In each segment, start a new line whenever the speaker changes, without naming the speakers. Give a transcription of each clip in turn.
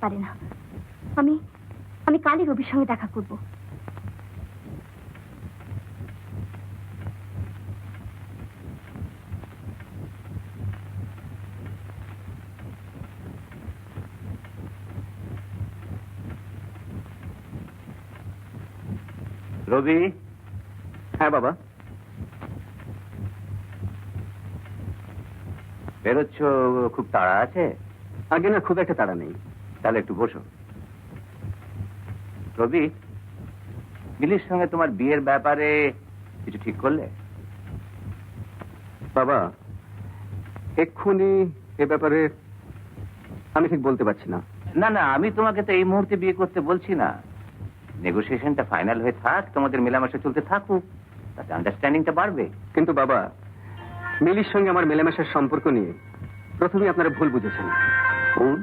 পারে না। আমি আমি কালই রবির সঙ্গে দেখা করব।
রবি।
হ্যাঁ বাবা।
বেরোচ্ছ, খুব তাড়া আছে?
আগে না, খুব একটা তাড়া নেই।
তাহলে একটু বসো। রবি, মিলির সঙ্গে তোমার বিয়ের ব্যাপারে কিছু ঠিক করলে?
বাবা, এক্ষুনি এ ব্যাপারে আমি ঠিক বলতে পারছি না।
না না, আমি তোমাকে তো এই মুহূর্তে বিয়ে করতে বলছি না। নেগোসিয়েশনটা ফাইনাল হয়ে থাক, তোমাদের মেলামেশা চলতে থাকুক, তাতে আন্ডারস্ট্যান্ডিংটা বাড়বে।
কিন্তু বাবা, মিলির সঙ্গে আমার মেলামেশার সম্পর্ক নিয়ে প্রথমে আপনারা ভুল বুঝেছেন।
ভুল?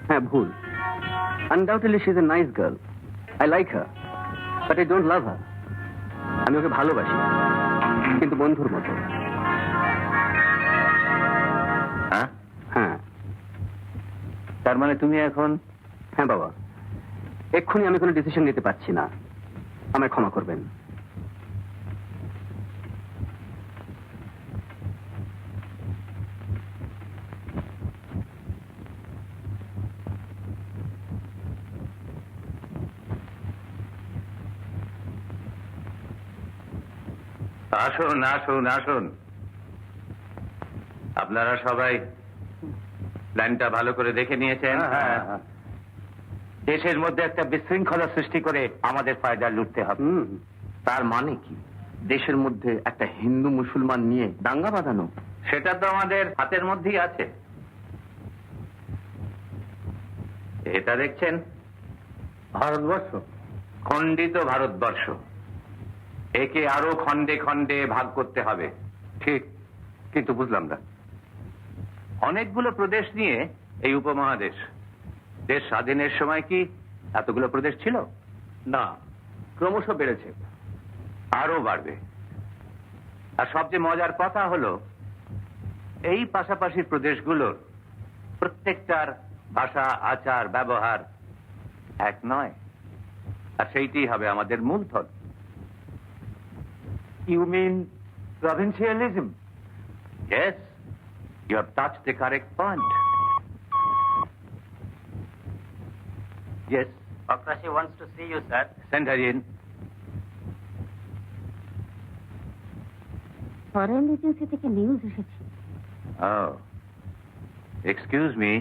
হ্যাঁ, ভুল। Undoubtedly she is a nice girl. I like her, but I don't love her. আমি ওকে ভালোবাসি, কিন্তু বন্ধুর মতো।
হ্যাঁ
হ্যাঁ।
তার মানে তুমি এখন?
হ্যাঁ বাবা, এক্ষুনি আমি কোনো ডিসিশন নিতে পারছি না। আমায় ক্ষমা করবেন।
আসুন আসুন আসুন। আপনারা সবাই প্ল্যানটা ভালো করে দেখে নিয়েছেন? দেশের মধ্যে একটা বিশৃঙ্খলা সৃষ্টি করে আমাদের ফায়দা লুটতে হবে।
তার মানে কি? দেশের মধ্যে একটা হিন্দু মুসলমান নিয়ে দাঙ্গা বাঁধানো?
সেটা তো আমাদের হাতের মধ্যেই আছে। এটা দেখছেন
ভারতবর্ষ,
খণ্ডিত ভারতবর্ষ। একে আরো খণ্ডে খণ্ডে ভাগ করতে হবে।
ঠিক, কিন্তু বুঝলাম না।
অনেকগুলো প্রদেশ নিয়ে এই উপমহাদেশ। দেশ স্বাধীনের সময় কি এতগুলো প্রদেশ ছিল?
না, ক্রমশ বেড়েছে,
আরো বাড়বে। আর সবচেয়ে মজার কথা হলো, এই পাশাপাশি প্রদেশগুলোর প্রত্যেকটার ভাষা, আচার, ব্যবহার এক নয়। আর সেইটি হবে আমাদের মূলধন।
You mean provincialism?
Yes, you have touched the correct point. Yes.
Pakrashi wants to see you, sir.
Send her in.
Foreign agency থেকে নিউজ এসেছে।
Oh. Excuse me.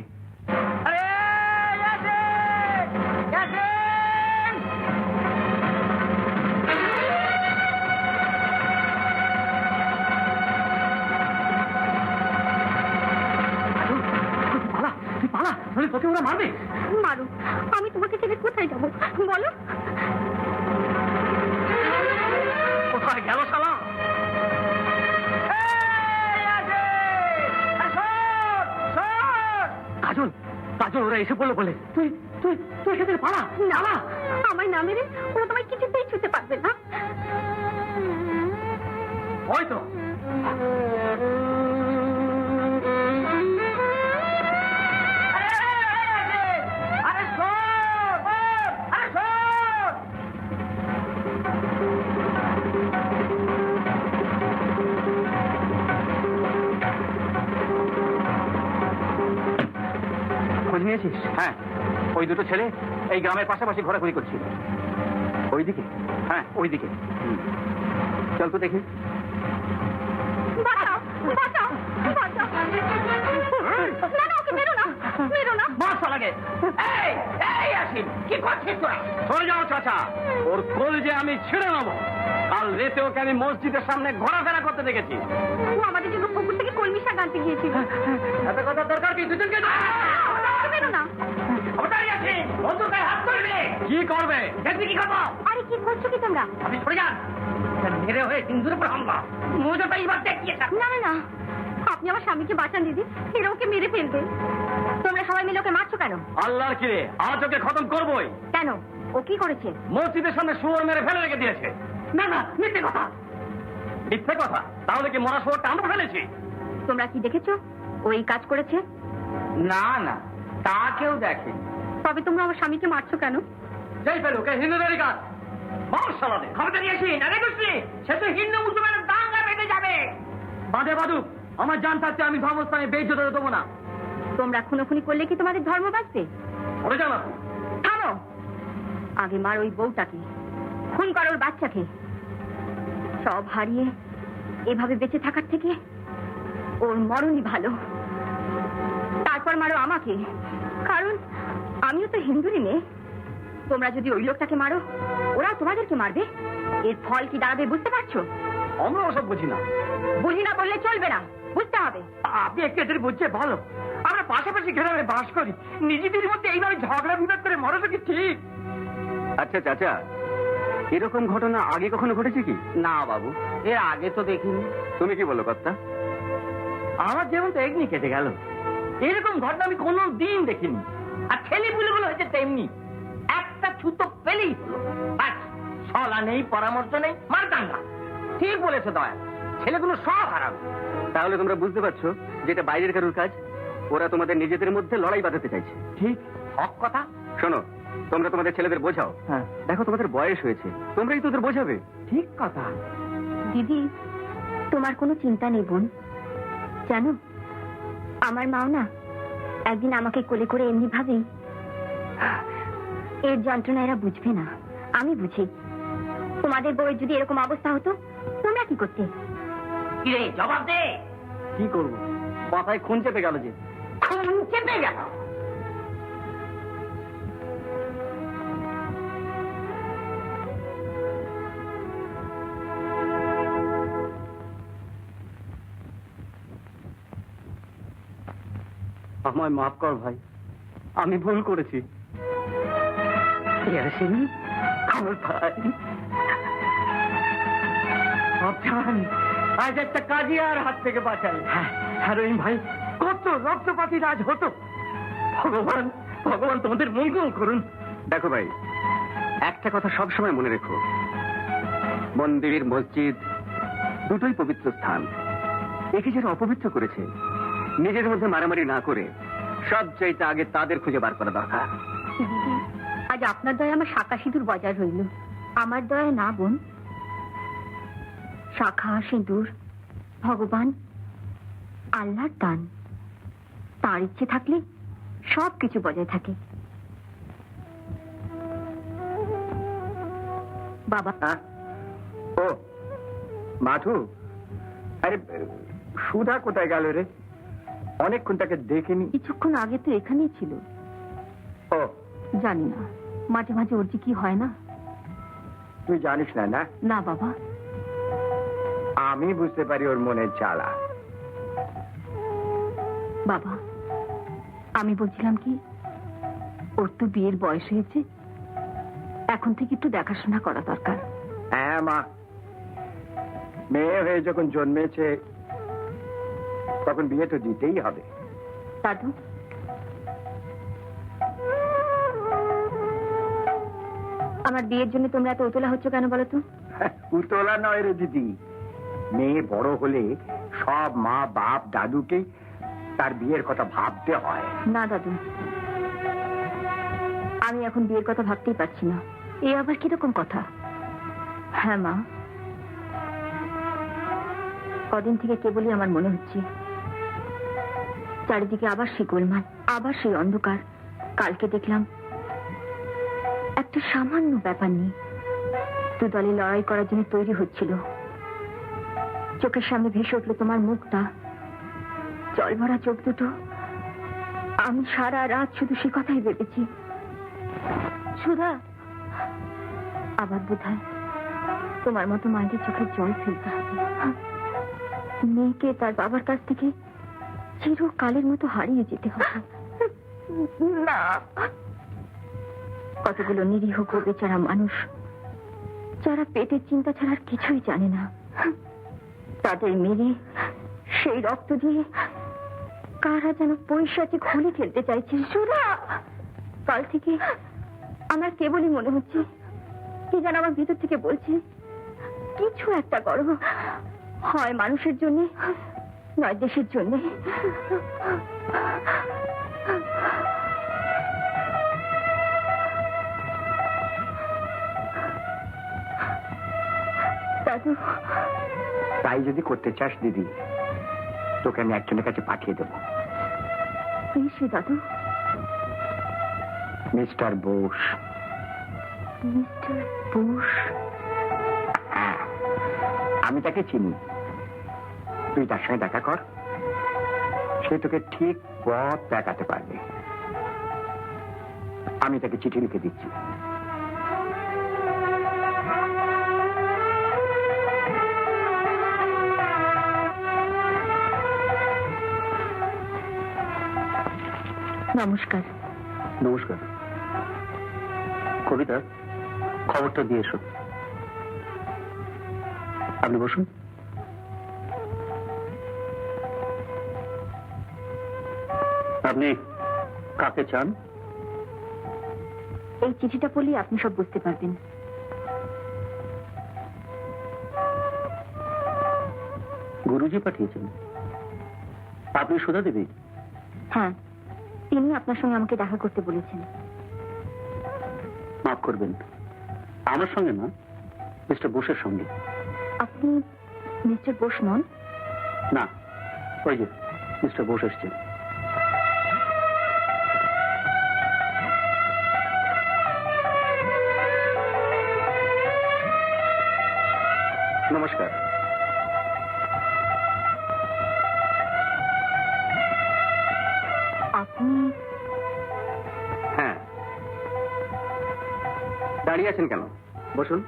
তোকে ওরা মারবে।
মারো, আমি তোমাকে ছেড়ে কোথায় যাবো বলো?
কোথায় গেল শালা? কাজল, কাজল, ওরা এসে পড়লো বলে। তুই তুই তুই এখান থেকে পালা।
না, আমায় না মেরে ওরা তোমায় কিছুতেই ছুতে পারবে না।
ওই তো। খোঁজ নিয়েছিস? হ্যাঁ, ওই দুটো ছেলে এই গ্রামের পাশাপাশি ঘোরাঘুরি করছিল। ওইদিকে? হ্যাঁ, ওইদিকে। চল তো দেখি।
বাঁচাও, বাঁচাও, বাঁচাও। না না, ওকে মেরো না, মেরো না।
মাছ লাগে। এই এই আসিন, কি করছিস তোরা? সরে যাও চাচা, ওর কোল যে আমি ছিঁড়ে নেবো। কাল রাতে ওকে আমি মসজিদের সামনে ঘোরাফেরা করতে দেখেছি।
ও আমাদের জন্য পুকুর থেকে কলমি শাক আনতে গিয়েছিল।
এত কথার দরকার কি? দুজনকে
মেরো না।
কি করবে? দেখবি কি করবো?
আরে কি করছো কি তোমরা?
আপনি সরে যান। মেরে হয়ে হিন্দুর উপর হামলা। মজুরটা এইবার দেখিয়ে থাক।
না না না, আপনি আমার স্বামীকে বাঁচান দিদি, এরা ওকে মেরে ফেলবে। তোমরা সবাই মিলে ওকে মারছো কেন?
আল্লাহর কি রে, আজ ওকে খতম করবোই।
কেন? ও কি করেছে?
মসজিদের সামনে শুয়োর মেরে ফেলে রেখে দিয়েছে। না না, মিথ্যে কথা। মিথ্যে কথা? তাহলে কি মরা শুয়োরটা আমরা ফেলেছি?
তোমরা কি দেখেছো ও এই কাজ করেছে?
না না, তা কেউ দেখে।
তবে তোমরা আমার স্বামীকে মারছো কেন?
যাই পেলো কে হিন্দুদেরই কাজ মার সালাদে
ক্ষমতা নিয়েছি না দেখছি সে তো হিন্দু মুসলমানের দাঙ্গা বেঁধে যাবে।
বাদে বাদুক আমার জান থাকতে আমি ধর্মস্থানে বেইজ্জত হতে দেবো না।
তোমরা খুনোখুনি করলে কি তোমাদের ধর্ম বাঁচবে?
ওরে জানা
থামো, আগে মার ওই বউটাকে, খুন করো ওর বাচ্চাকে। সব হারিয়ে এভাবে বেঁচে থাকার থেকে ওর মরণই ভালো। তারপর মারো আমাকে, কারণ আমিও তো হিন্দুরই মেয়ে। তোমরা যদি ওই লোকটাকে মারো, ওরা তোমাদেরকে মারবে। এর ফল কি দাঁড়াবে বুঝতে পারছো?
আমরা ওসব বুঝি না।
বুঝি না বললে চলবে না, বুঝতে হবে।
আপনি একটু এদের বুঝছে ভালো। আমরা পাশাপাশি গ্রামে বাস করি, নিজেদের মধ্যে এইভাবে ঝগড়া বিবাদ করে মরাটা কি ঠিক?
আচ্ছা চাচা, এরকম ঘটনা আগে কখনো ঘটেছে কি?
না বাবু, এর আগে তো দেখিনি।
তুমি কি বলো কর্তা?
আমার যেমন তো এগনি কেটে গেল, এরকম ঘটনা আমি কোনো দিন দেখিনি। আর ছেলে বুলেগুলো হয়েছে তেমনি, একটা ছুতো পেলেই হলো। বাস, সলা নেই, পরামর্শ নেই, মার দাঙ্গা। ঠিক বলেছে দয়া, ছেলেগুলো সব হারাবে।
তাহলে তোমরা বুঝতে পারছো যেটা বাইরের কারুর কাজ। ওরা তোমাদের নিজেদের মধ্যে লড়াই বাঁধাতে চাইছে।
ঠিক হক কথা।
শোনো, তোমরা তোমাদের ছেলেদের বোঝাও।
হ্যাঁ,
দেখো তোমাদের বয়স হয়েছে, তোমরাই তোদের বোঝাবে।
ঠিক কথা।
দিদি, তোমার কোনো চিন্তা নেই বোন। জানো, আমার মাও না একদিন আমাকে কোলে করে এমনি ভাবেই, এর যন্ত্রণা এরা বুঝবে না, আমি বুঝি। তোমাদের বউয়ের যদি এরকম অবস্থা হতো, তোমরা কি করতে?
কিরে জবাব দে।
কি করবো, মাথায় খুন চেপে গেল যে।
খুন চেপে গেল।
আমায় মাফ কর ভাই, আমি ভুল করেছি।
আমার ভাই সাবধান, আজ একটা কাজী আর হাত থেকে বাঁচাই। হেরোইন ভাই, কত রক্তপাতির আজ হতো। ভগবান ভগবান তোমাদের মঙ্গল করুন।
দেখো ভাই, একটা কথা সব সময় মনে রেখো, মন্দির মসজিদ দুটোই পবিত্র স্থান। একে যারা অপবিত্র করেছে, নিজের মধ্যে মারামারি না করে সব চাইতে আগে তাদের খুঁজে বার করা দরকার।
দিদি, আজ আপনার দয়া আমার শাখা সিঁদুর বজায় রইল। আমার দয়া না বোন, শাখা সিঁদুর ভগবান আল্লাহর দান। তার ইচ্ছে থাকলে সব কিছু বজায় থাকে। বাবা,
ও মাধু, আরে সুধা কোথায় গেল রে? অনেকক্ষণ তাকে দেখিনি।
কিছুক্ষণ আগে তো এখানেই ছিল।
ও,
জানি না, মাঝে মাঝে ওর যে কি হয় না।
তুই জানিস না? না,
না বাবা,
আমি বুঝতে পারি ওর মনের জ্বালা।
বাবা, আমি বলছিলাম কি, ওর তো বিয়ের বয়স হয়েছে, এখন থেকে একটু দেখাশোনা করা দরকার।
হ্যাঁ মা, মেয়ে হয়ে যখন জন্মেছে তখন বিয়ে তো দিতেই হবে।
দাদু, আমার বিয়ের জন্য তোমরা এত উতলা হচ্ছ কেন বলো তো?
উতলা নয় রে দিদি, মেয়ে বড় হলে সব মা বাপ দাদুকে তার বিয়ের কথা ভাবতে হয়।
না দাদু, আমি এখন বিয়ের কথা ভাবতেই পারছি না। এ আবার কিরকম কথা? হ্যাঁ মা, কদিন থেকে কেবলই আমার মনে হচ্ছে চারিদিকে আবার সেই গোলমাল, আবার সেই অন্ধকার। কালকে দেখলাম একটা সামান্য ব্যাপার নিয়ে দু দলে লড়াই করার জন্য তৈরি হচ্ছিল। চোখের সামনে ভেসে উঠলো তোমার মুখটা, জল ভরা চোখ দুটো। আমি সারা রাত শুধু সে কথাই ভেবেছি। সুধা, আবার বোধহয় তোমার মতো মায়ের চোখের জল ফেলতে হবে। মেয়েকে তার বাবার কাছ থেকে চিরকালের মতো হারিয়ে যেতে হবে। না, কতগুলো নিরীহ বেচারা মানুষ যারা পেটের চিন্তা ছাড়া আর কিছুই জানে না, তাদের মেরে সেই রক্ত দিয়ে কারা যেন পৈশাচিক হোলি খেলতে চাইছে। সুধা, কাল থেকে আমার কেবলই মনে হচ্ছে কি যেন আমার ভিতর থেকে বলছে কিছু একটা করো, হয় মানুষের জন্য নয় দেশের জন্য। দাদু,
তাই যদি করতে চাস দিদি, তোকে আমি একজনের কাছে পাঠিয়ে দেবো।
সে দাদু?
মিস্টার বোস।
মিস্টার বোস?
হ্যাঁ, আমি তাকে চিনি। তুই তার সঙ্গে দেখা কর, সে তোকে ঠিক পথ দেখাতে পারবে। আমি তাকে চিঠি লিখে দিচ্ছি।
নমস্কার।
নমস্কার। কবিতা, খবরটা দিয়ে এসো। আপনি বসুন। আপনি কাকে চান?
এই চিঠিটা পড়লেই আপনি সব বুঝতে পারবেন।
গুরুজি পাঠিয়েছেন? আপনি সুধা দেবী?
হ্যাঁ, তিনি আপনার সঙ্গে আমাকে দেখা করতে বলেছেন।
মাফ করবেন, আমার সঙ্গে না, মিস্টার বোসের সঙ্গে।
আপনি মিস্টার বোস নন?
না, ওই যে মিস্টার বোস এসছেন। নমস্কার।
আপনি?
হ্যাঁ, দাঁড়িয়ে আছেন কেন? বসুন।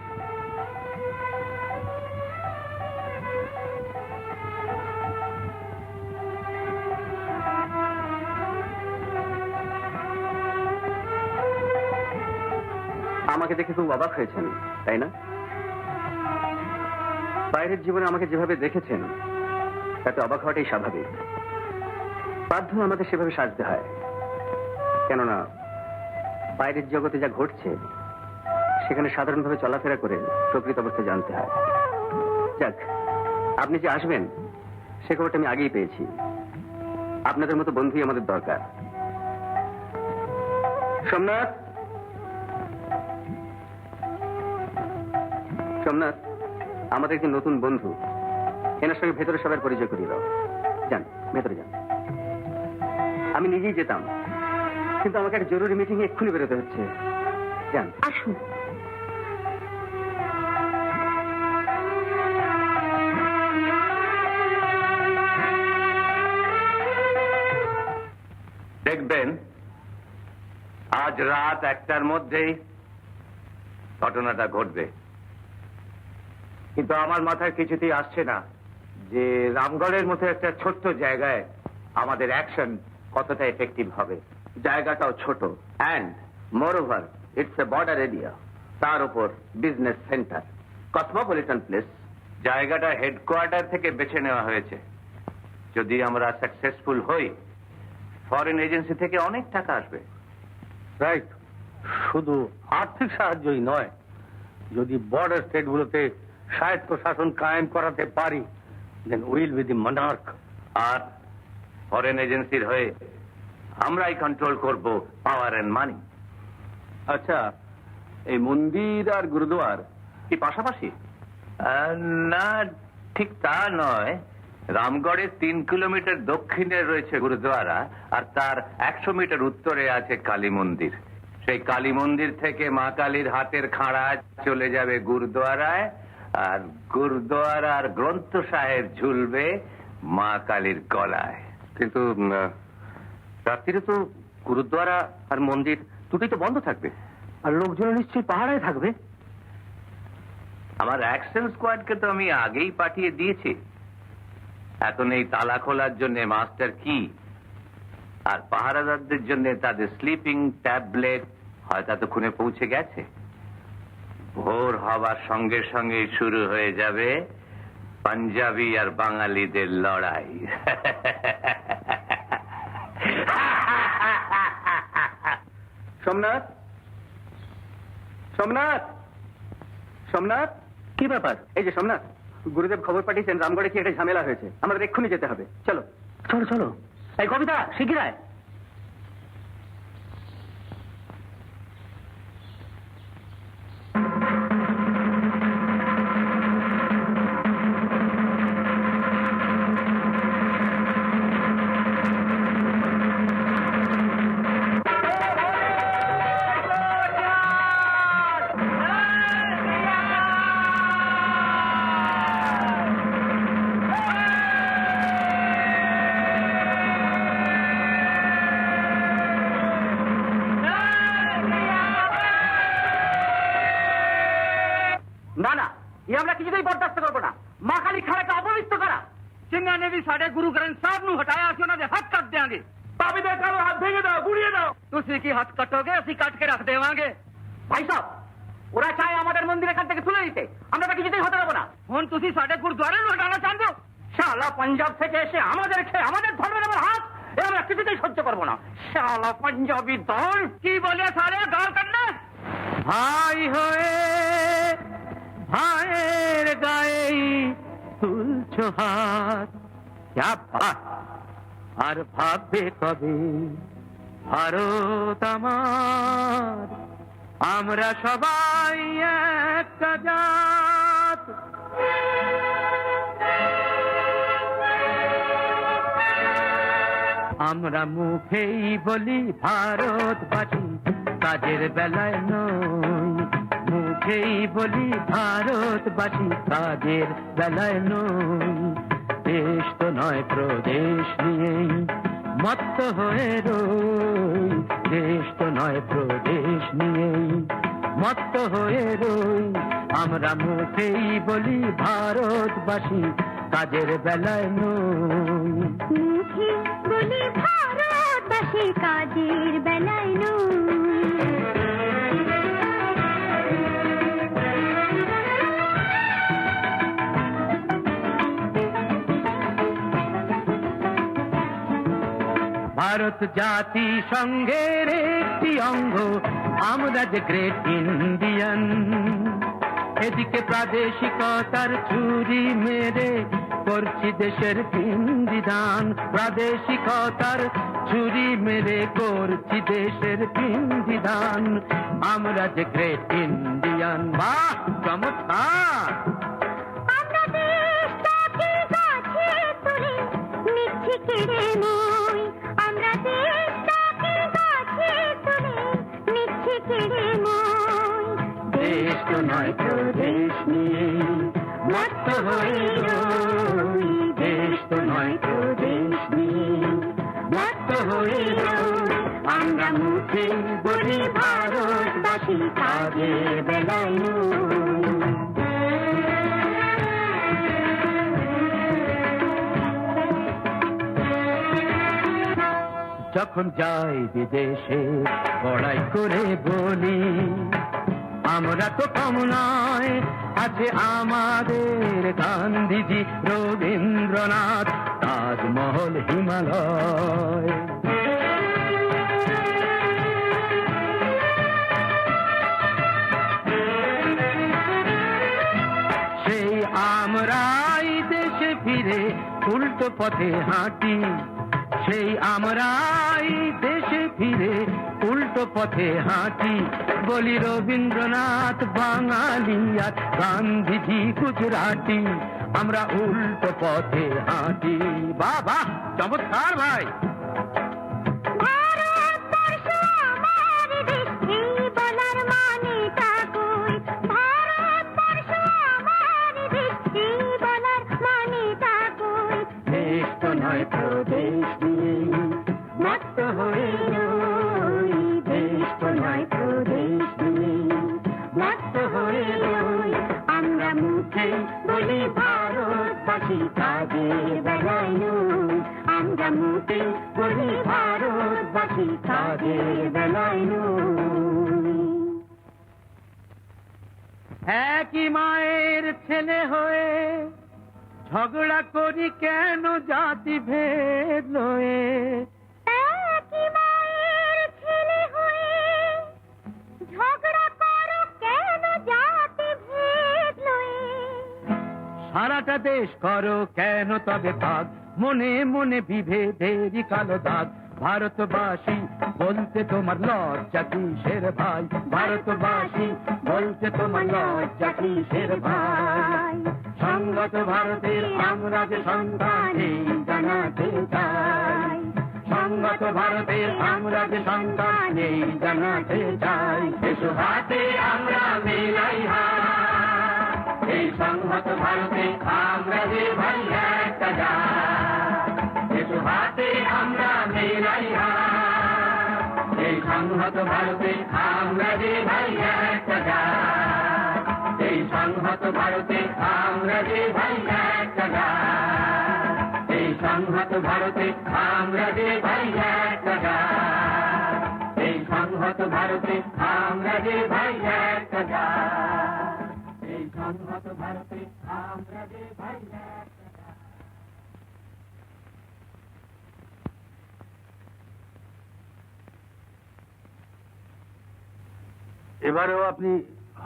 আমাকে দেখে খুব অবাক হয়েছেন, তাই না? বাইরের জীবনে আমাকে যেভাবে দেখেছেন তাতে অবাক হওয়াটাই স্বাভাবিক। বাধ্য আমাদের সেভাবে সাজতে হয়, কেননা বাইরের জগতে যা ঘটছে সেখানে সাধারণভাবে চলাফেরা করে প্রকৃত অবস্থা জানতে হয়। যাক, আপনি যে আসবেন সে খবরটা আমি আগেই পেয়েছি। আপনাদের মতো বন্ধুই আমাদের দরকার। সোমনাথ, সোমনাথ, আমাদের একজন নতুন বন্ধু, এনার সঙ্গে ভেতরে সবার পরিচয় করিয়ে দাও। যান, ভেতরে যান। আমি নিজেই যেতাম, কিন্তু আমাকে একটা জরুরি মিটিং এ এক্ষুনি বেরোতে হচ্ছে। যান।
আসুন।
দেখবেন আজ রাত 1টার মধ্যেই ঘটনাটা ঘটবে। কিন্তু আমার মাথায় কিছুতেই আসছে না যে রামগড়ের মতো একটা ছোট্ট জায়গায় আমাদের অ্যাকশন কতটা এফেক্টিভ হবে। জায়গাটাও ছোট, and more over it's a border area, তার উপর বিজনেস সেন্টার, কসমোপলিটন প্লেস। জায়গাটা হেডকোয়ার্টার থেকে বেছে নেওয়া হয়েছে। যদি আমরা সাকসেসফুল হই, ফরেন এজেন্সি থেকে অনেক টাকা আসবে।
রাইট, শুধু আর্থিক সাহায্যই নয়, যদি বর্ডার স্টেটগুলোতে স্বায়ত্ত শাসন কায়েম করাতে পারি, then will be the monarch.
আর ফরেন এজেন্সির হয়ে আমরাই কন্ট্রোল করব পাওয়ার এন্ড মানি।
আচ্ছা, এই মন্দির আর গুরুদুয়ার
কি পাশাপাশি? না, ঠিক তা নয়। রামগড়ের 3 কিলোমিটার দক্ষিণে রয়েছে গুরুদ্বারা, আর তার 100 মিটার উত্তরে আছে কালী মন্দির। সেই কালী মন্দির থেকে মা কালীর হাতের খাড়া চলে যাবে গুরুদ্বারায়, আর গুরুদ্বারার গ্রন্থ সাহেব ঝুলবে মা কালীর গলায়।
কিন্তু রাত্রিরে তো গুরুদ্বারা আর মন্দির দুটোই তো বন্ধ থাকবে,
আর লোকজন নিশ্চয়ই পাহারায় থাকবে।
আমার অ্যাকশন স্কোয়াডকে তো আমি আগেই পাঠিয়ে দিয়েছি। এখন এই তালা খোলার জন্য মাস্টার কি আর পাহারাদারদের জন্য তাদের স্লিপিং ট্যাবলেট হয়তো এতক্ষণে পৌঁছে গেছে। ভোর হবার সঙ্গে সঙ্গে শুরু হয়ে যাবে পাঞ্জাবি আর বাঙালিদের লড়াই।
সোমনাথ, সোমনাথ, সোমনাথ,
কি ব্যাপার?
এই যে সোমনাথ, গুরুদেব খবর পাঠিয়েছেন রামগড়ে কি একটা ঝামেলা হয়েছে, আমাদের এক্ষুনি যেতে হবে। চলো
চলো চলো। এই কবিতা, শিগগিরায়।
না না, এ আমরা কিছুতেই বরদাস্ত করবো না। মা কালী খাড়াকে অপবিত্র করা।
जिन्ना ने भी साढ़े गुरु ग्रंथ साहब नु हटाया असि उन्हां दे हथ कट देंगे। ताबेदार करो हाथ भेंगे दो गुड़िए दो। तुसी की हाथ कटोगे असि काट के रख देवांगे।
ভাই সাহেব, ওরা চায় আমাদের মন্দির এখান থেকে তুলে দিতে, আমরা তা কিছুতেই হতে দেবো না।
हुन तुसी साढ़े गुरुद्वारे नु हटाना चाहते हो?
শালা পাঞ্জাব থেকে এসে আমাদের খেয়ে আমাদের ধর্মের উপর হাত, এ আমরা কিছুতেই সহ্য করবো না। শালা পাঞ্জাবি দল।
की बोले सारे गाल करना भाई होए भाईर गाए तुलछो हाथ क्या बात আর ভাববে কবে ভারত আমার আমরা সবাই একটা জাত আমরা মুখেই বলি ভারতবাসী কাজের বেলায় নয় মুখেই বলি ভারতবাসী কাজের বেলায় নয় দেশ তো নয় প্রদেশ নিয়েই মত্ত হয়ে রই দেশ তো নয় প্রদেশ নিয়েই মত্ত হয়ে রই আমরা মুখেই বলি ভারতবাসী কাজের বেলায় নই
মুখে বলি ভারতবাসী কাজের বেলায় নয়।
ভারত জাতি সংঘের একটি অঙ্গ আমরা যে গ্রেট ইন্ডিয়ান এদিকে প্রাদেশিকতার ছুরি মেরে করছি দেশের পিণ্ডিদান প্রাদেশিকতার ছুরি মেরে করছি দেশের পিণ্ডিদান আমরা যে গ্রেট ইন্ডিয়ান বাহ চমৎকার
আমরা দেশটাকে গাছে তুলে নিচ্ছি কেড়ে মই আমরা দেশটাকে গাছে তুলে নিচ্ছি কেড়ে মই
দেশ তো নয় প্রদেশ নিয়ে মত্ত হয়ে রই দেশ তো নয় প্রদেশ নিয়ে মত্ত হয়ে রই আমরা মুখে বলি ভারতবাসী কাজের বেলায় যখন যাই বিদেশে বড়াই করে বলি আমরা তো কম নয় আছে আমাদের গান্ধীজি রবীন্দ্রনাথ তাজমহল হিমালয় সেই আমরাই দেশে ফিরে উল্টো পথে হাঁটি সেই আমরাই দেশে ফিরে উল্টো পথে হাঁটি বলি রবীন্দ্রনাথ বাঙালি আর গান্ধীজি গুজরাটি আমরা উল্টো পথে হাঁটি বাবা চমৎকার ভাই
ভারতবর্ষ আমার দেশ এই বলার মানেটা কই ভারতবর্ষ আমার দেশ এই বলার মানেটা কই
দেশ তো নয় প্রদেশ নিয়ে মত্ত হয়ে রই দেশ তো নয় প্রদেশ নিয়ে মত্ত হয়ে রই আমরা মুখে বলি ভারতবাসী কাজের বেলায় নই আমরা মুখে বলি ভারতবাসী কাজের বেলায় নই একই মায়ের ছেলে হয়ে ঝগড়া করি কেন জাতি ভেদ লয়ে
একই মায়ের ছেলে হয়ে ঝগড়া করো কেন জাতি ভেদ লয়ে
সারাটা দেশ করো কেন তবে ভাগ মনে মনে বিভেদেরই কালো দাগ ভারতবাসী বলতে তোমার লজ্জা কিসের ভাই ভারতবাসী বলতে তোমার লজ্জা কিসের ভাই সংগত ভারতের আমরা যে সন্তান এই জানাতে চাই সংগত ভারতের আমরা যে সন্তান এই জানাতে চাই এসো হাতে আমরা মেলাই হাত এই সংহত ভারতে আমরা যে ভাই একটা জাত এসো হাতে আমরা মেলাই হাত এই সংহত ভারতে আমরা যে ভাই একটা জাত এই সংহত ভারতে আমরা যে ভাই একটা গান, এই সংহত ভারতে আমরা যে ভাই একটা গান, এই সংহত ভারতে আমরা যে ভাই একটা গান, এই সংহত ভারতে আমরা যে ভাই একটা গান।
এবারেও আপনি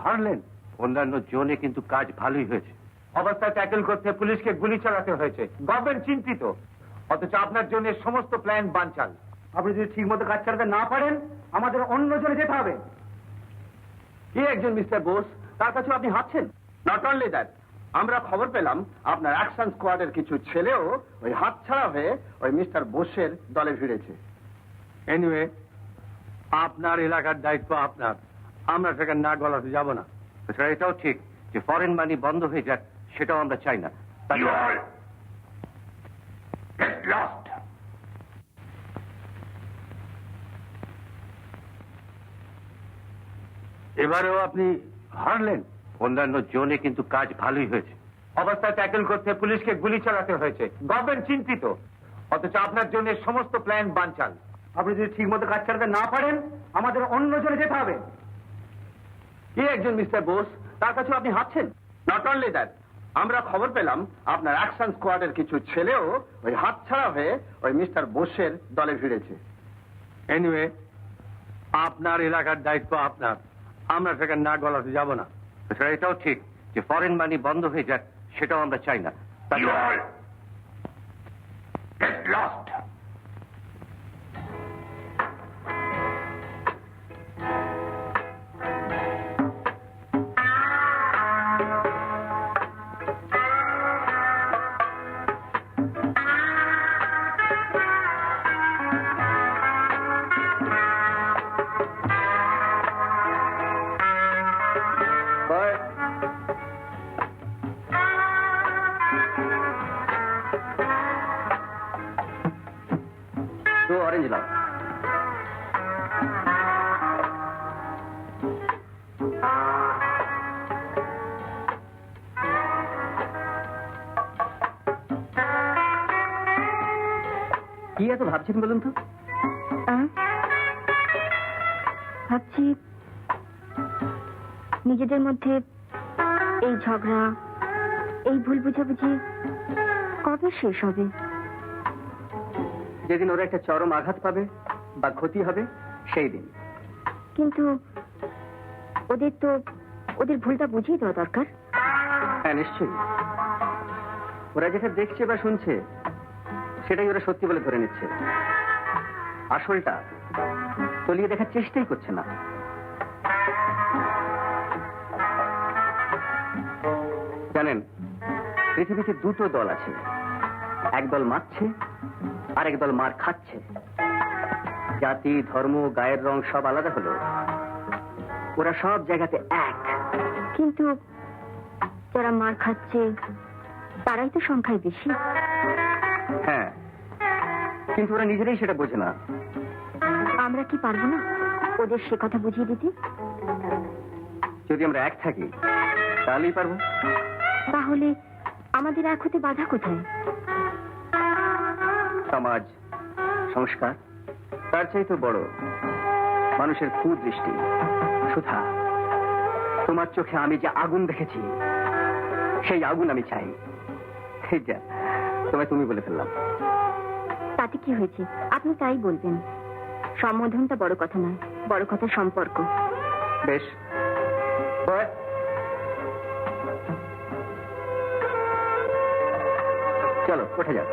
হারলেন। অন্যান্য জোনে কিন্তু কাজ ভালোই হয়েছে। অবস্থা ট্যাকেল করতে পুলিশকে গুলি চালাতে হয়েছে। গভর্নমেন্ট চিন্তিত, অথচ আপনার জন্য সমস্ত প্ল্যান বানচাল। আপনি যদি ঠিক মতো কাজ চালাতে না পারেন, আমাদের অন্য জনে যেতে হবে। কি একজন মিস্টার বোস, তার কাছে আপনি হাঁটছেন? নট অনলি দ্যাট, আমরা খবর পেলাম আপনার অ্যাকশন স্কোয়াডের কিছু ছেলেও ওই হাতছাড়া হয়ে ওই মিস্টার বোসের দলে ভিড়েছে। এনিওয়ে, আপনার এলাকার দায়িত্ব আপনার, আমরা সেখানে না গলাতে যাব না। এটাও ঠিক যে ফরেন মানি বন্ধ হয়ে যাক, সেটাও আমরা চাই না। এবারেও আপনি হারলেন। অন্যান্য জোনে কিন্তু কাজ ভালোই হয়েছে। অবস্থা ট্যাকেল করতে পুলিশকে গুলি চালাতে হয়েছে। গভর্নমেন্ট চিন্তিত, অথচ আপনার জন্য সমস্ত প্ল্যান বানচাল। আপনি যদি ঠিক মতো কাজ চালাতে না পারেন, আমাদের অন্য জনে যেতে হবে। কি একজন মিস্টার বোস, তার কাছে আপনি হাঁটছেন? নট অনলি দ্যাট, আমরা খবর পেলাম আপনার অ্যাকশন স্কোয়াডের কিছু ছেলেও ওই হাতছাড়া হয়ে ওই মিস্টার বোসের দলে ভিড়েছে। এনিওয়ে, আপনার এলাকার দায়িত্ব আপনার, আমরা সেখানে না গলাতে যাব না। এটাও ঠিক যে ফরেন মানি বন্ধ হয়ে যাক, সেটাও আমরা চাই না।
তো অরেঞ্জ লাও। কি এত ভাবছেন বলুন তো?
ভাবছি নিজেদের মধ্যে এই ঝগড়া, এই ভুল বুঝাবুঝি কবে শেষ হবে?
যেদিন ওরা একটা চরম আঘাত পাবে বা ক্ষতি হবে, সেই দিন।
কিন্তু ওদের ভুলটা বুঝিয়ে দেওয়া দরকার।
হ্যাঁ, নিশ্চয়ই। ওরা যেটা দেখছে বা শুনছে, সেটাই ওরা সত্যি বলে ধরে নিচ্ছে। আসলটা তলিয়ে দেখার চেষ্টাই করছে না। জানেন, পৃথিবীতে দুটো দল আছে, এক দল মারছে আর এক দল মার খাচ্ছে। জাতি, ধর্ম, গায়ের রং সব আলাদা হলো, ওরা সব জায়গাতে এক।
কিন্তু যারা মার খাচ্ছে তারাই তো সংখ্যায় বেশি।
হ্যাঁ, কিন্তু ওরা নিজেরাই সেটা বোঝে না।
আমরা কি পারবো না ওদের সে কথা বুঝিয়ে দিতে?
যদি আমরা এক থাকি তাহলেই পারবো।
তাহলে আমাদের এক হতে বাধা কোথায়?
সমাজ, সংস্কার, তার চাইতে বড় মানুষের কুদৃষ্টি। সুধা, তোমার চোখে আমি যে আগুন দেখেছি, সেই আগুন আমি চাই। এই যা, তোমায় তুমি বলে ফেললাম।
তাতে কি হয়েছে? আপনি তাই বলবেন। সম্বোধনটা বড় কথা নয়, বড় কথা সম্পর্ক।
বেশ, চলো ওঠা যাক।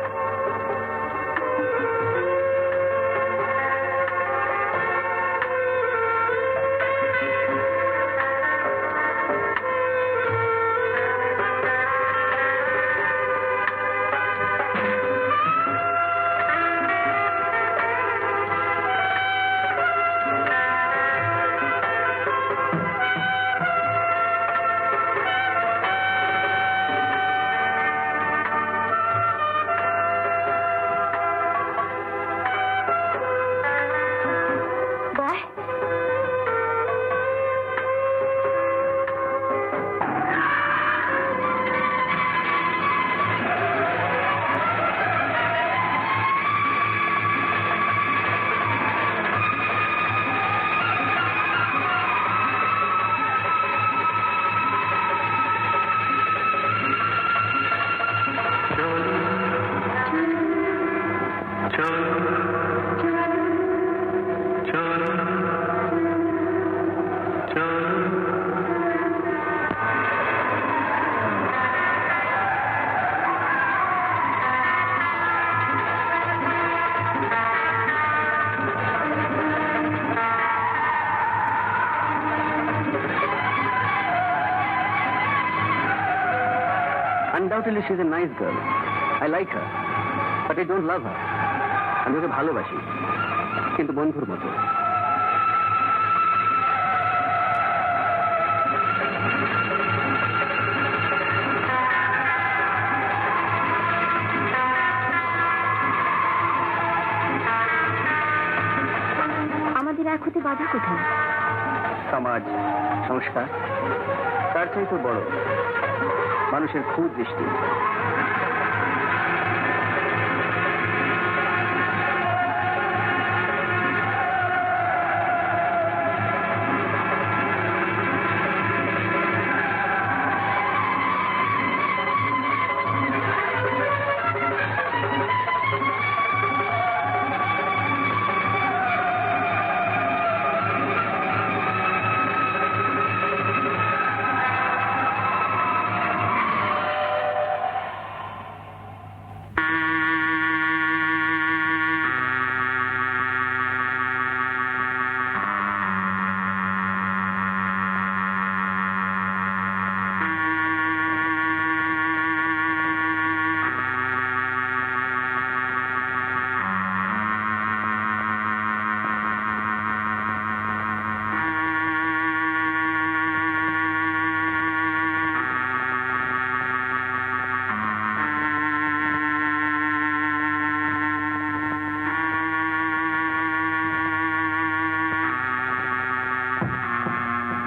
Undoubtedly she is a nice girl, I like her, but I don't love her. আমি ওকে ভালোবাসি, কিন্তু বন্ধুর মতো।
আমাদের এক হতে বাধা কোথায়?
সমাজ, সংস্কার, তার চাইতে বড় মানুষের দৃষ্টি।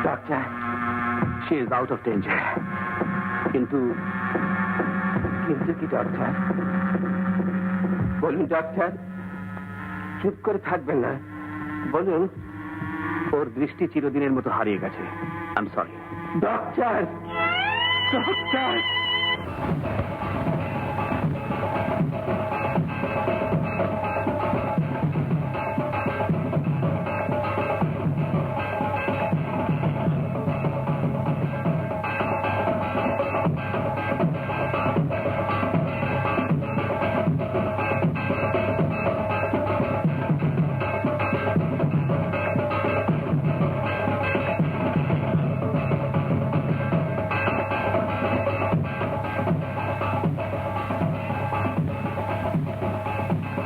Doctor,
she is out of danger. কিন্তু
কিন্তু কি ডক্টর? বলুন ডক্টর, চুপ করে থাকবেন না, বলুন।
ওর দৃষ্টি চিরদিনের মতো হারিয়ে গেছে। I am sorry.
Doctor, doctor.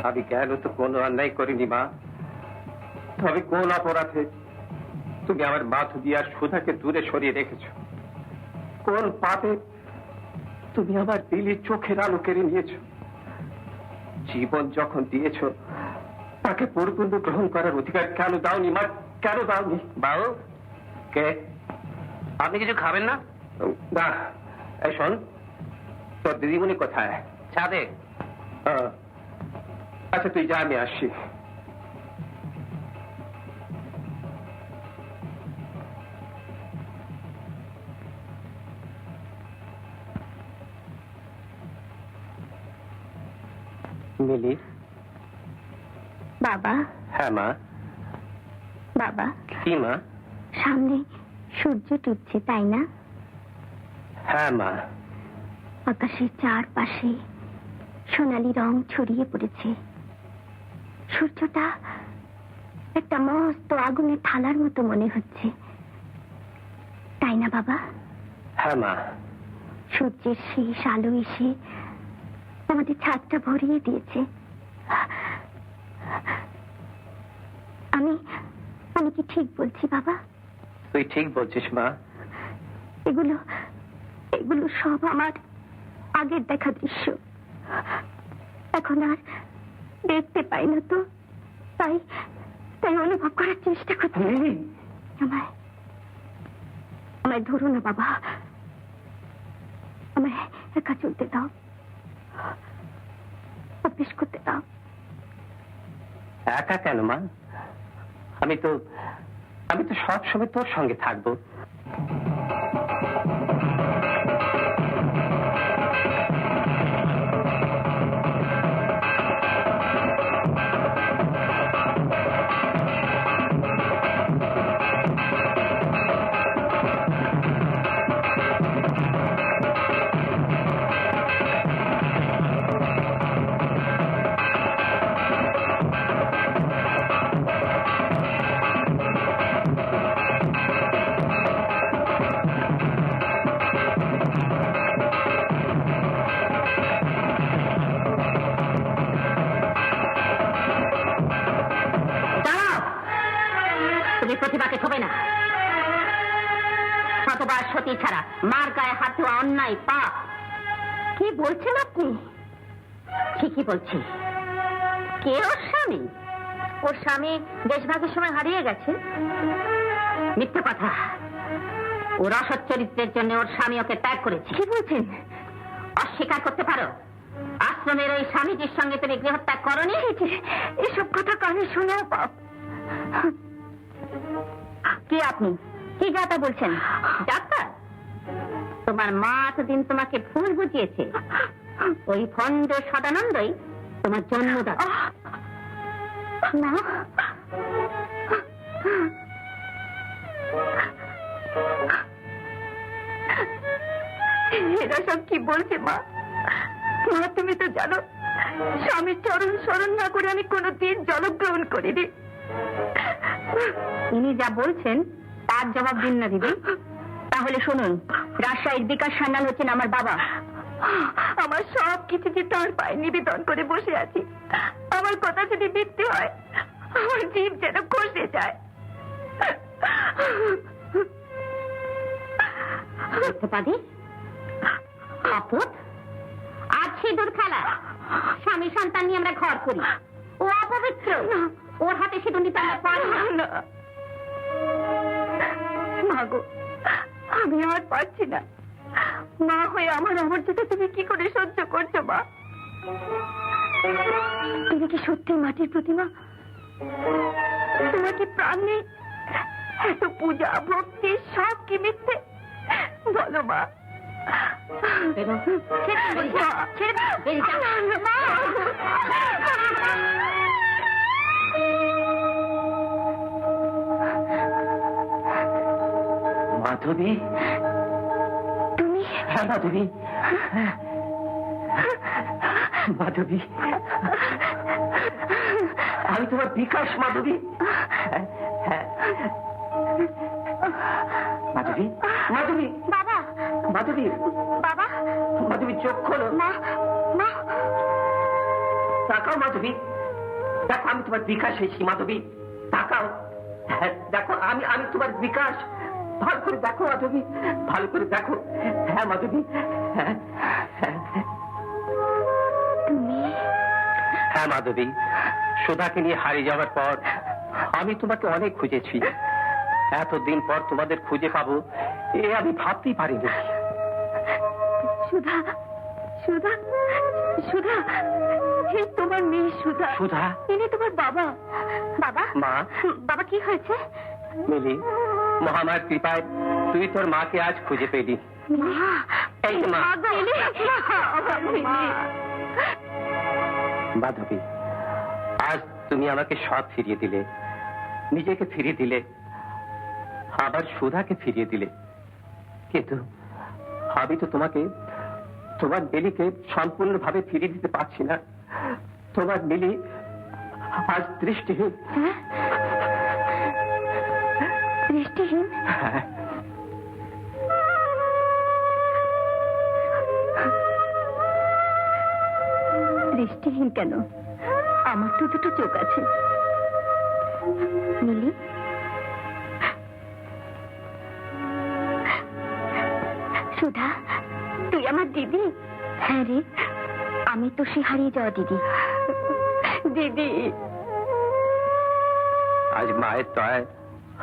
আমি কেন তো কোনো অন্যায় করিনি মা, তবে কোন অপরাধে তুমি আমার মাথু দিয়ার সুধাকে দূরে সরিয়ে রেখেছ? কোন পাপে তুমি আমার দিলির চোখের আলো কেড়ে নিয়েছ? জীবন যখন দিয়েছ, তাকে পরিপূর্ণ গ্রহণ করার অধিকার কেন দাওনি মা? কেন দাওনি?
বাবু,
কে?
আপনি কিছু খাবেন না?
না। এই শোন, তোর দিদিমণি কোথায়?
ছাদে।
আচ্ছা তুই যা, আমি আসছি। মিলি।
বাবা,
হ্যাঁ মা।
বাবা,
কি মা?
সামনে সূর্য ডুবছে, তাই না?
হ্যাঁ মা।
আকাশের চারপাশে সোনালী রং ছড়িয়ে পড়েছে। সূর্যটা একটা মস্ত আগুনের থালার মতো মনে হচ্ছে, তাই না বাবা?
হ্যাঁ মা।
সূর্যের শেষ আলো এসে আমাদের ছাদটা ভরিয়ে দিয়েছে। আমি আমি কি ঠিক বলছি বাবা?
তুই ঠিক বলছিস মা।
এগুলো এগুলো সব আমার আগের দেখা দৃশ্য। এখন আর দেখতে পাই না, তো তাই তাই অনুভব করার চেষ্টা করছি। আমায় আমায় ধরো না বাবা, আমায় একা চলতে দাও, অভ্যেস করতে দাও।
একা কেন মা? আমি তো সব সময় তোর সঙ্গে থাকবো।
জাতি ছাড়া মার গায়ে হাত দেওয়া অন্যায় পাপ। কি বলছেন আপনি? ঠিকই বলছি। কে ওর স্বামী? ওর স্বামী দেশভাগের সময় হারিয়ে গেছে। মিথ্যে কথা। ওর অসৎ চরিত্রের জন্য ওর স্বামী ওকে ত্যাগ করেছে। কি বলছেন? অস্বীকার করতে পারো আশ্রমের ওই স্বামীজির সঙ্গে তুমি গৃহত্যাগ করনি? এসব কথা কানে শুনেও পাপ। কে আপনি? কি যাতা বলছেন? ডাক্তার? তোমার মা এতদিন তোমাকে ভুল বুঝিয়েছে। ওই ভণ্ড সদানন্দই তোমার জন্মদাতা। না, এরা সব কি বলছে মা? মা তুমি তো জানো স্বামীর চরণ স্মরণ না করে আমি কোনোদিন জলগ্রহণ করিনি। ইনি যা বলছেন তার জবাব দিন না দিদি। তাহলে শুনুন, রাজশাহীর বিকাশ সান্যাল হচ্ছেন আমার বাবা। আমার সব কিছু যে তার পায়ে নিবেদন করে বসে আছি। আমার কথা যদি মিথ্যে হয় আমার জীব যেন খসে যায়। পাদি আপদ আজ সিঁদুর খেলা, স্বামী সন্তান নিয়ে আমরা ঘর করি। ও অপবিত্র, ওর হাতে সিঁদুর নিতে আমরা পারি না। মা গো, আমি আর পারছি না। মা হয়ে আমার অমর্যাদা তুমি কি করে সহ্য করছো মা? তুমি কি সত্যি মাটির প্রতিমা? তোমার কি প্রাণ নেই? এত পূজা ভক্তি সব কি মিথ্যে? বলো মা।
মাধবী,
তুমি?
হ্যাঁ মাধবী, মাধবী, আমি তোমার বিকাশ মাধবী। মাধবী, মাধবী,
বাবা,
মাধবী,
বাবা,
মাধবী চোখ খোলো।
মা, মা,
তাকাও মাধবী, দেখো আমি তোমার বিকাশ হয়েছি মাধবী। তাকাও, দেখো আমি আমি তোমার বিকাশ। ভালো করে দেখো মাধবী, ভালো করে দেখো। হ্যাঁ মাধবী, হ্যাঁ
তুমি?
হ্যাঁ মাধবী, সুধাকে নিয়ে হারিয়ে যাওয়ার পর আমি তোমাকে অনেক খুঁজেছি। এতদিন পর তোমাদের খুঁজে পাবো এ আমি ভাবতেই পারিনি।
সুধা, সুধা, সুধা, হে তোমার মেয়ে সুধা।
সুধা?
ইনি তোমার বাবা। বাবা?
মা?
বাবা কি হয়েছে?
মিলি, মহামার কৃপায় তুই তোর মাকে আজ খুঁজে পেলি। এই যে মা। মাধবী, আজ তুমি আমাকে সব ফিরিয়ে দিলে, নিজেকে ফিরিয়ে দিলে, আবার সুধাকে ফিরিয়ে দিলে। কিন্তু আমি তো তোমাকে, তোমার মিলিকে সম্পূর্ণভাবে ফিরিয়ে দিতে পারছি না। তোমার মিলি আজ দৃষ্টিহীন।
দৃষ্টিহীন?
হ্যাঁ।
দৃষ্টিহীন কেন? আমার তো দুটো চোখ আছে। মিলি, সুধা, তুই আমার দিদি? হ্যাঁ রে, আমি তো সে হারিয়ে যাওয়া দিদি। দিদি,
আজ মায়ের দয়ায়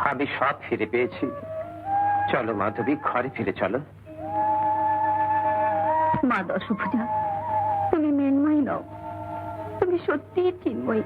আমি সব ফিরে পেয়েছি। চলো মাধবী, ঘরে ফিরে চলো।
মা দশভুজা, তুমি মৃন্ময়ী নও, তুমি সত্যিই চিন্ময়ী।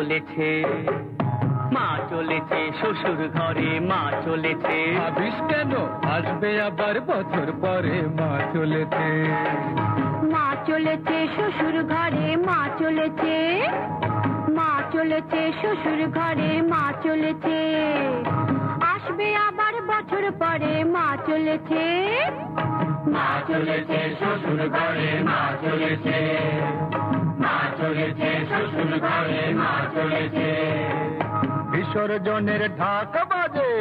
চলেছে, মা চলেছে শ্বশুর ঘরে, মা চলেছে।
ভাবিস কেন আসবে আবার বছর পরে, মা চলেছে।
মা চলেছে শ্বশুর ঘরে, মা চলেছে। মা চলেছে শ্বশুর ঘরে, মা চলেছে। আসবে আবার বছর পরে, মা চলেছে।
মা চলেছে শ্বশুর ঘরে, মা চলেছে। মা চলেছে শ্বশুর ঘরে, মা চলেছে।
বিসর্জনের ঢাক বাজে,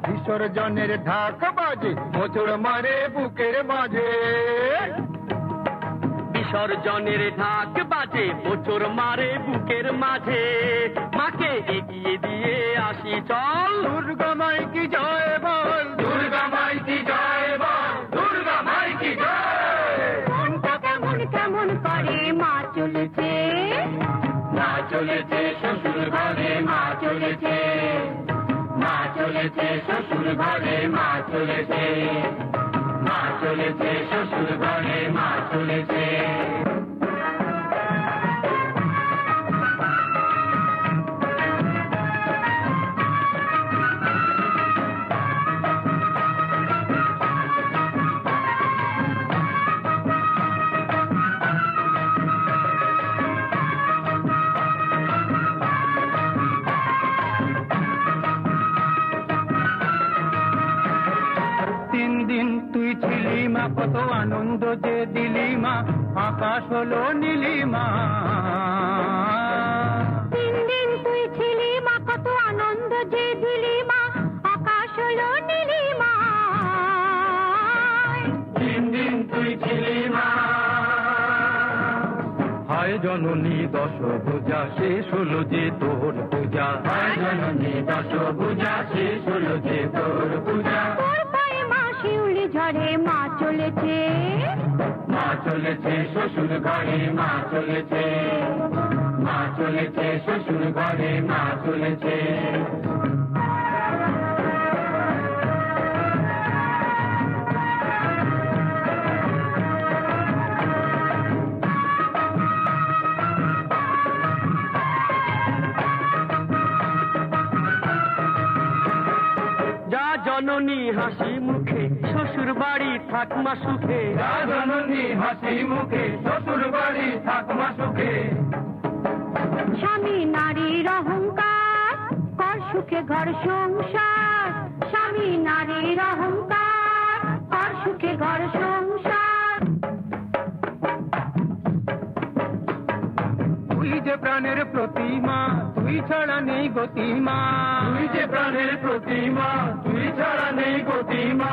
বিসর্জনের ঢাক বাজে, মোচড় মারে বুকের মাঝে।
বিসর্জনের ঢাক বাজে, মোচড় মারে বুকের মাঝে। মাকে এগিয়ে দিয়ে আসি চল,
দুর্গা মাই কি জয় বল,
দুর্গা মাই কি জয় বল, দুর্গা মাই কি জয়।
মনটা কেমন কেমন করে, মা চলেছে।
মা চলেছে শ্বশুর ঘরে, মা চলেছে। মা চলেছে শ্বশুর ঘরে, মা চলেছে। মা চলেছে শ্বশুর ঘরে, মা চলেছে।
তিন দিন তুই ছিলি মা, কত আনন্দ যে দিলি মা, আকাশ হলো নীলিমা।
তিন দিন তুই ছিলি মা, কত আনন্দ যে দিলি মা, আকাশ হলো নীলিমা।
তিন দিন তুই ছিলি মা।
হায় জননী দশভুজা, শেষ হলো যে তোর পূজা।
হায় জননী দশভুজা, শেষ হলো যে তোর পূজা।
তোর পায়ে মা শিউলি ঝরে, মা চলেছে।
মা চলেছে শ্বশুর ঘরে, মা চলেছে। মা চলেছে শ্বশুর ঘরে, মা চলেছে। যা জননী হাসি মুখে, শ্বশুর বাড়ি থাকমা সুখে।
যা জননী হাসি মুখে, শ্বশুর বাড়ি থাকমা সুখে।
স্বামী নারীর অহংকার, কর সুখে ঘর সংসার। স্বামী নারীর অহংকার, কর সুখে ঘর সংসার।
তুই যে প্রাণের প্রতিমা, তুই ছাড়া নেই গতিমা।
তুই যে প্রাণের প্রতিমা, তুই ছাড়া নেই গতিমা।